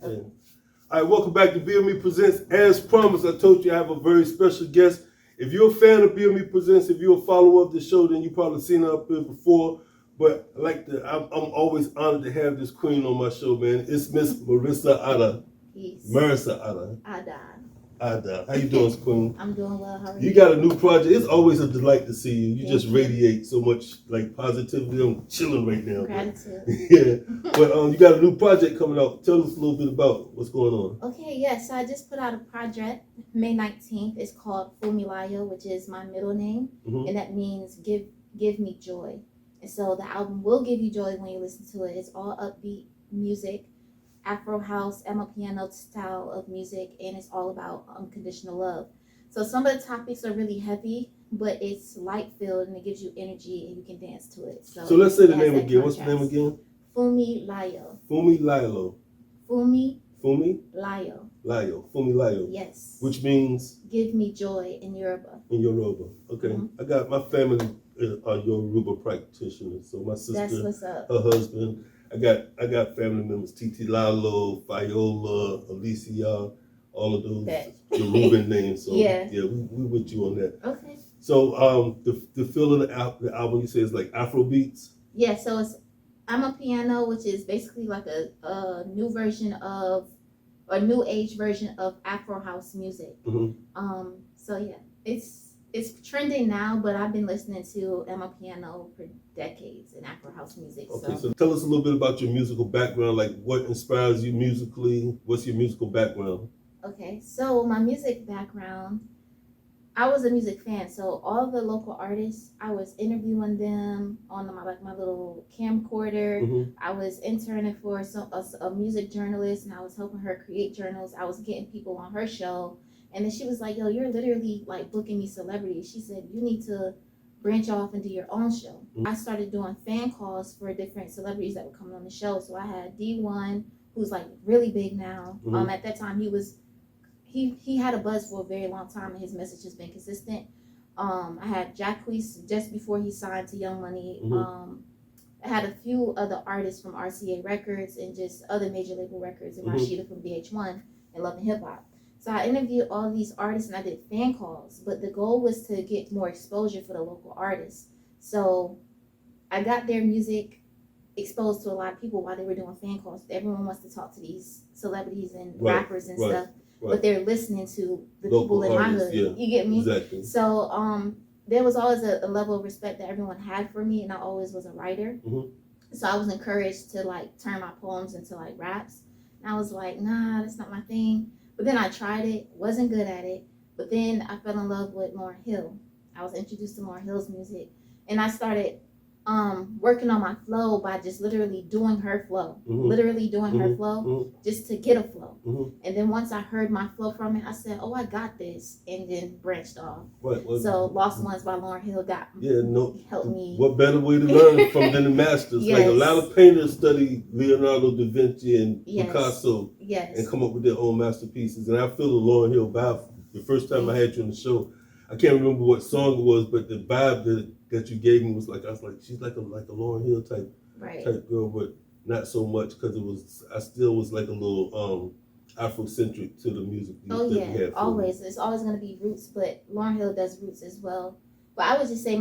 Yeah. All right, welcome back to BME Presents. As promised, I told you I have a very special guest. If you're a fan of BME Presents, if you're a follower of the show, then you've probably seen her up here before. But I'm always honored to have this queen on my show, man. It's Miss Marysa Ada. Peace. Marysa Ada. Ada. How you doing, Queen? I'm doing well. How are you? You got a new project. It's always a delight to see you. You Thank just you. radiate so much like positivity. I'm chilling right now. Gratitude. Yeah. But you got a new project coming out. Tell us a little bit about what's going on. Okay, yes. So I just put out a project May 19th. It's called Fumilayo, which is my middle name. Mm-hmm. And that means give me joy. And so the album will give you joy when you listen to it. It's all upbeat music, Afro house, piano style of music, and it's all about unconditional love. So some of the topics are really heavy, but it's light filled and it gives you energy and you can dance to it. So let's say the name again. What's the name again? Fumilayo. Fumilayo. Fumilayo. Fumilayo. Yes. Which means? Give me joy in Yoruba. In Yoruba. Okay. Mm-hmm. I got my family are Yoruba practitioners. So my sister, that's what's up. Her husband. I got family members, Titi Lalo, Viola, Alicia, all of those Yoruban names. So yeah, we with you on that. Okay. So the feel of the album you say is like Afro beats? Yeah, so it's piano, which is basically like a new version of a new age version of Afro house music. Mm-hmm. So yeah, it's trending now, but I've been listening to piano for decades in Afro house music. Okay, so tell us a little bit about your musical background, like what inspires you musically. What's your musical background? Okay, so my music background, I was a music fan, so all the local artists, I was interviewing them on my little camcorder. Mm-hmm. I was interning for a music journalist, and I was helping her create journals. I was getting people on her show. And then she was like, yo, you're literally like booking me celebrities. She said, you need to branch off and do your own show. Mm-hmm. I started doing fan calls for different celebrities that were coming on the show. So I had D1, who's like really big now. Mm-hmm. At that time, he had a buzz for a very long time, and his message has been consistent. I had Jacquees just before he signed to Young Money. Mm-hmm. I had a few other artists from RCA Records and just other major label records, and mm-hmm. Rashida from VH1 and Love and Hip Hop. So I interviewed all these artists and I did fan calls, but the goal was to get more exposure for the local artists. So I got their music exposed to a lot of people while they were doing fan calls. Everyone wants to talk to these celebrities and rappers and stuff, but they're listening to the local people in my hood. Yeah, you get me? Exactly. So there was always a level of respect that everyone had for me, and I always was a writer. Mm-hmm. So I was encouraged to like turn my poems into like raps. And I was like, nah, that's not my thing. But then I tried it, wasn't good at it. But then I fell in love with Lauryn Hill. I was introduced to Lauryn Hill's music. And I started working on my flow by just literally doing her flow. Mm-hmm. Her flow, mm-hmm. just to get a flow. Mm-hmm. And then once I heard my flow from it, I said, oh, I got this. And then branched off. So Lost Ones by Lauryn Hill helped me. What better way to learn from than the masters? Yes. Like a lot of painters study Leonardo da Vinci and Picasso and come up with their own masterpieces. And I feel the Lauryn Hill vibe. The first time I had you on the show, I can't remember what song it was, but the vibe that you gave me was like, I was like, she's like a Lauryn Hill type girl, but not so much because I still was like a little Afrocentric to the music. Oh yeah, always. It's always going to be roots, but Lauryn Hill does roots as well. But I would just say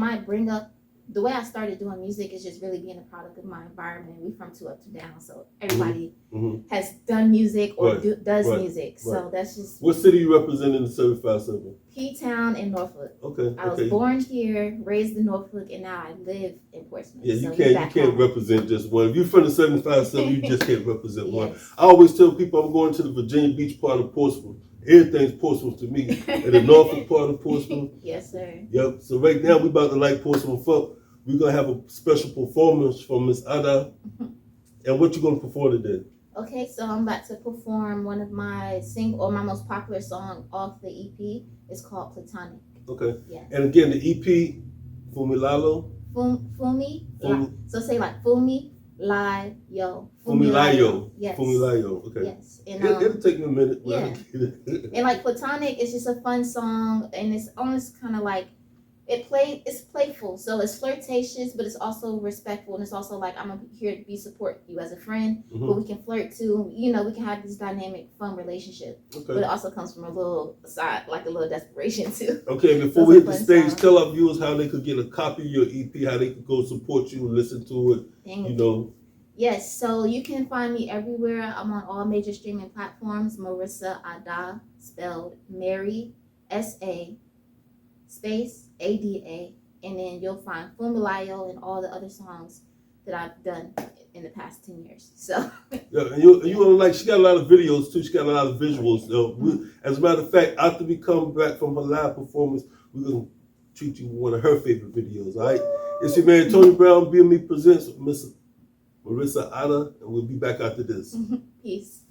the way I started doing music is just really being a product of my environment. We from two up, two down, so everybody mm-hmm. has done music or does music. So that's just. What city you represent in the 757? P-Town in Norfolk. Okay. I was born here, raised in Norfolk, and now I live in Portsmouth. Yeah, you can't represent just one. If you're from the 757, you just can't represent one. I always tell people I'm going to the Virginia Beach part of Portsmouth. Everything's Portsmouth to me. In the Norfolk part of Portsmouth. Yes, sir. Yep. So right now we about to light Portsmouth up. We're gonna have a special performance from Miss Ada. And what you gonna perform today? Okay, so I'm about to perform one of my my most popular song off the EP. It's called Platonic. Okay. Yeah. And again, the EP, Fumilayo. So say like Fumilayo. Fumilayo. Yes. Fumilayo. Okay. Yes. And it'll take me a minute. Yeah. And like Platonic is just a fun song, and it's almost kind of like It's playful, so it's flirtatious, but it's also respectful, and it's also like I'm here to support you as a friend, but we can flirt too. You know, we can have this dynamic, fun relationship. Okay. But it also comes from a little side, like a little desperation too. Okay, before we hit the stage, tell our viewers how they could get a copy of your EP, how they could go support you and listen to it. You know. Yes, so you can find me everywhere. I'm on all major streaming platforms. Marysa Ada, spelled Mary, S-A, space ADA, and then you'll find Fumilayo and all the other songs that I've done in the past 10 years. So yeah, and you like, she got a lot of videos too. She got a lot of visuals. As a matter of fact, after we come back from her live performance, we're gonna treat you with one of her favorite videos. All right, it's your man Tony Brown. BME presents Miss Marysa Ada, and we'll be back after this. Peace.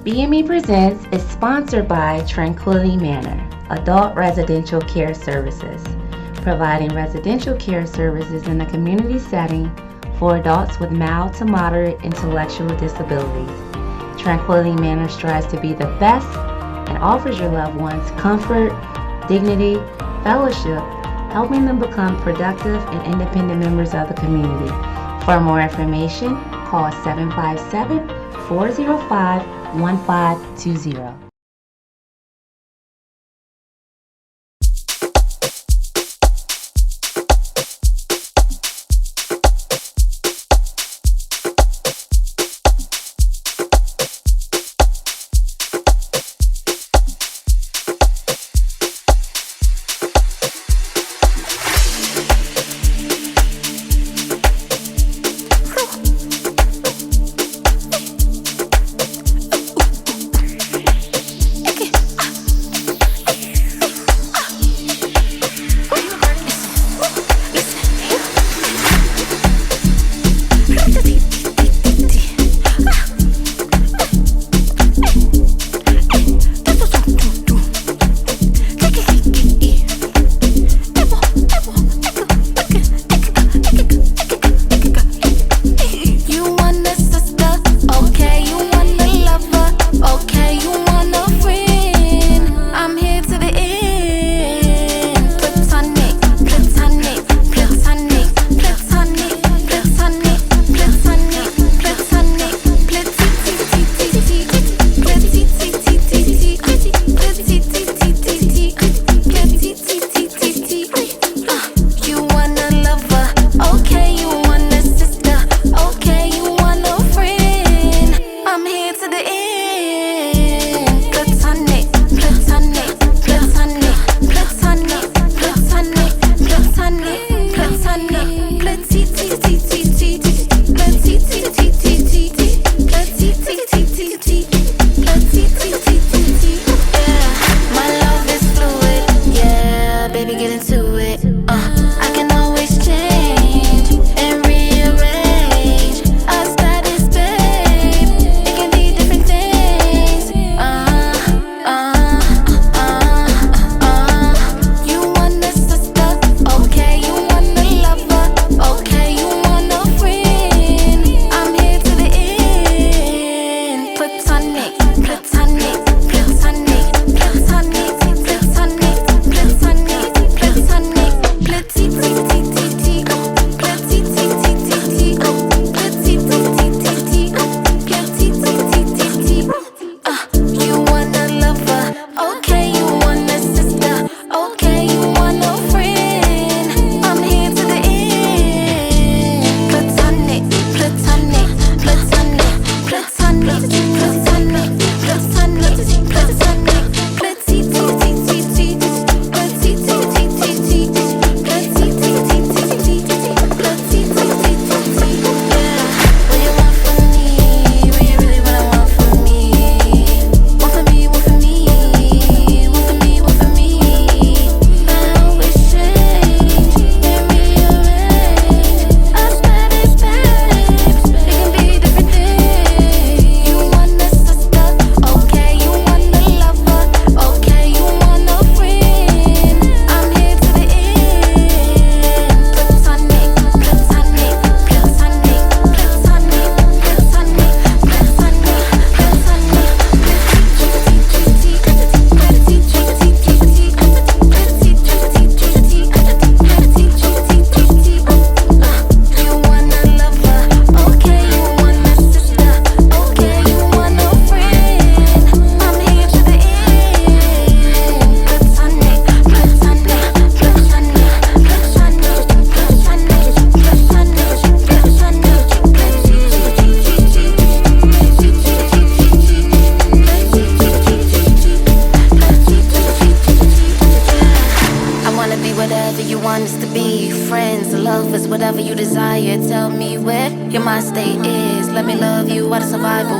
BME Presents is sponsored by Tranquility Manor, Adult Residential Care Services, providing residential care services in a community setting for adults with mild to moderate intellectual disabilities. Tranquility Manor strives to be the best and offers your loved ones comfort, dignity, fellowship, helping them become productive and independent members of the community. For more information, call 757-405-1520.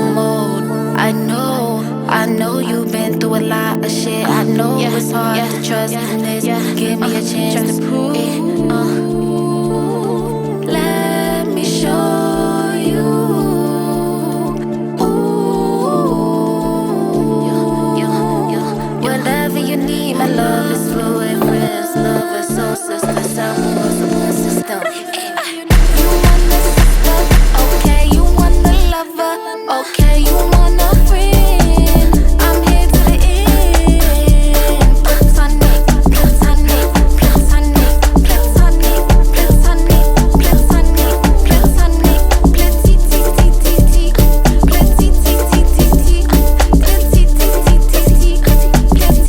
mode. I know you've been through a lot of shit. I know it's hard to trust in this. Give me a chance to prove. Let me show